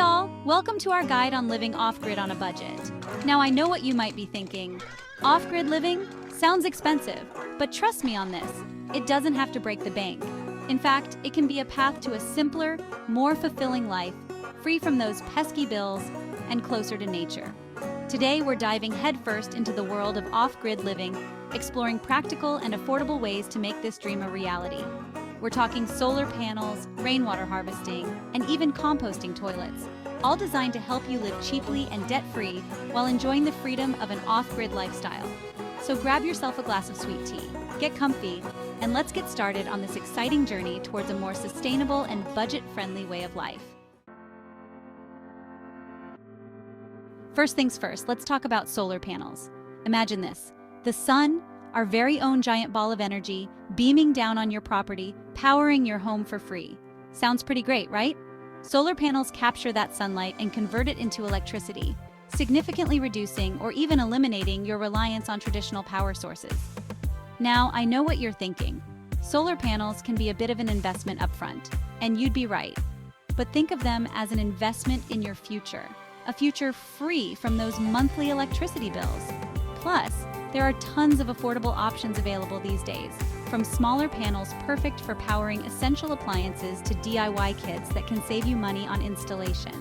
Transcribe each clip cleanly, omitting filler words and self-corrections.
y'all! Welcome to our guide on living off-grid on a budget. Now I know what you might be thinking. Off-grid living? Sounds expensive, but trust me on this, it doesn't have to break the bank. In fact, it can be a path to a simpler, more fulfilling life, free from those pesky bills and closer to nature. Today we're diving headfirst into the world of off-grid living, exploring practical and affordable ways to make this dream a reality. We're talking solar panels, rainwater harvesting, and even composting toilets, all designed to help you live cheaply and debt-free while enjoying the freedom of an off-grid lifestyle. So grab yourself a glass of sweet tea, get comfy, and let's get started on this exciting journey towards a more sustainable and budget-friendly way of life. First things first, let's talk about solar panels. Imagine this: the sun, our very own giant ball of energy, beaming down on your property, powering your home for free. Sounds pretty great, right? Solar panels capture that sunlight and convert it into electricity, significantly reducing or even eliminating your reliance on traditional power sources. Now, I know what you're thinking. Solar panels can be a bit of an investment upfront, and you'd be right. But think of them as an investment in your future, a future free from those monthly electricity bills. Plus, there are tons of affordable options available these days, from smaller panels perfect for powering essential appliances to DIY kits that can save you money on installation.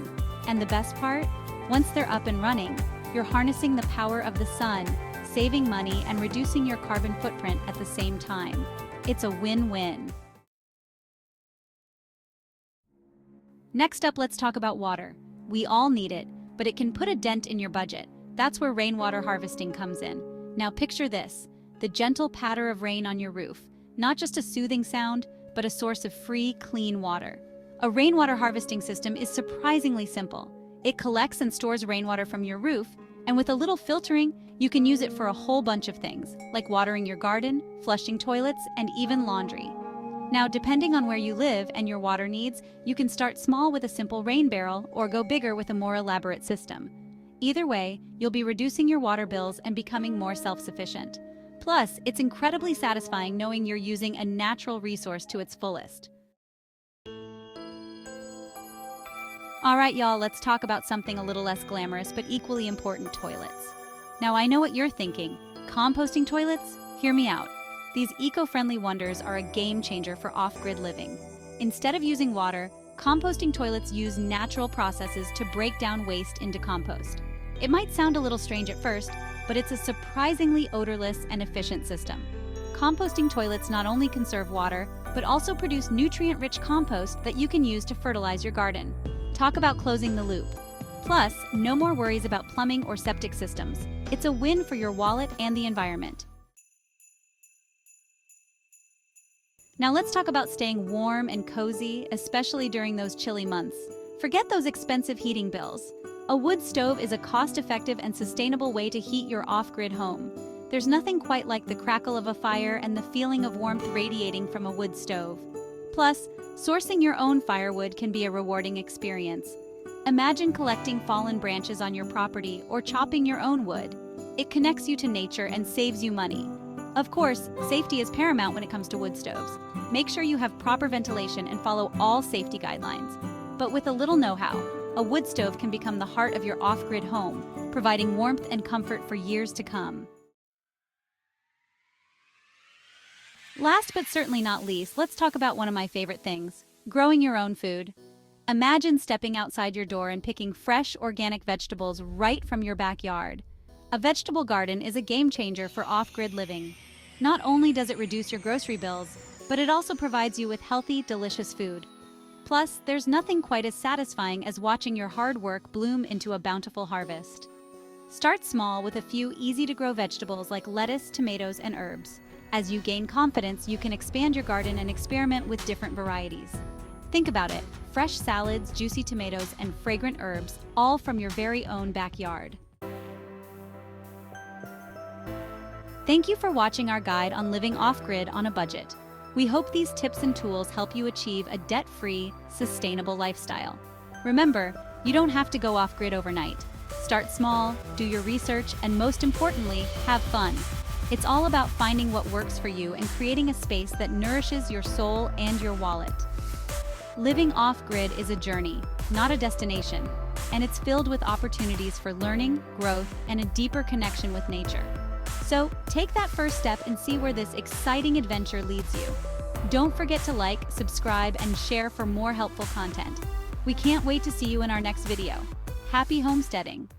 And the best part? Once they're up and running, you're harnessing the power of the sun, saving money and reducing your carbon footprint at the same time. It's a win-win. Next up, let's talk about water. We all need it, but it can put a dent in your budget. That's where rainwater harvesting comes in. Now picture this: the gentle patter of rain on your roof, not just a soothing sound, but a source of free, clean water. A rainwater harvesting system is surprisingly simple. It collects and stores rainwater from your roof, and with a little filtering, you can use it for a whole bunch of things, like watering your garden, flushing toilets, and even laundry. Now, depending on where you live and your water needs, you can start small with a simple rain barrel or go bigger with a more elaborate system. Either way, you'll be reducing your water bills and becoming more self-sufficient. Plus, it's incredibly satisfying knowing you're using a natural resource to its fullest. All right, y'all, let's talk about something a little less glamorous but equally important: toilets. Now, I know what you're thinking. Composting toilets? Hear me out. These eco-friendly wonders are a game changer for off-grid living. Instead of using water, composting toilets use natural processes to break down waste into compost. It might sound a little strange at first, but it's a surprisingly odorless and efficient system. Composting toilets not only conserve water, but also produce nutrient-rich compost that you can use to fertilize your garden. Talk about closing the loop. Plus, no more worries about plumbing or septic systems. It's a win for your wallet and the environment. Now let's talk about staying warm and cozy, especially during those chilly months. Forget those expensive heating bills. A wood stove is a cost-effective and sustainable way to heat your off-grid home. There's nothing quite like the crackle of a fire and the feeling of warmth radiating from a wood stove. Plus, sourcing your own firewood can be a rewarding experience. Imagine collecting fallen branches on your property or chopping your own wood. It connects you to nature and saves you money. Of course, safety is paramount when it comes to wood stoves. Make sure you have proper ventilation and follow all safety guidelines. But with a little know-how, a wood stove can become the heart of your off-grid home, providing warmth and comfort for years to come. Last but certainly not least, let's talk about one of my favorite things: growing your own food. Imagine stepping outside your door and picking fresh, organic vegetables right from your backyard. A vegetable garden is a game changer for off-grid living. Not only does it reduce your grocery bills, but it also provides you with healthy, delicious food. Plus, there's nothing quite as satisfying as watching your hard work bloom into a bountiful harvest. Start small with a few easy-to-grow vegetables like lettuce, tomatoes, and herbs. As you gain confidence, you can expand your garden and experiment with different varieties. Think about it: fresh salads, juicy tomatoes, and fragrant herbs, all from your very own backyard. Thank you for watching our guide on living off-grid on a budget. We hope these tips and tools help you achieve a debt-free, sustainable lifestyle. Remember, you don't have to go off-grid overnight. Start small, do your research, and most importantly, have fun. It's all about finding what works for you and creating a space that nourishes your soul and your wallet. Living off-grid is a journey, not a destination, and it's filled with opportunities for learning, growth, and a deeper connection with nature. So, take that first step and see where this exciting adventure leads you. Don't forget to like, subscribe, and share for more helpful content. We can't wait to see you in our next video. Happy homesteading!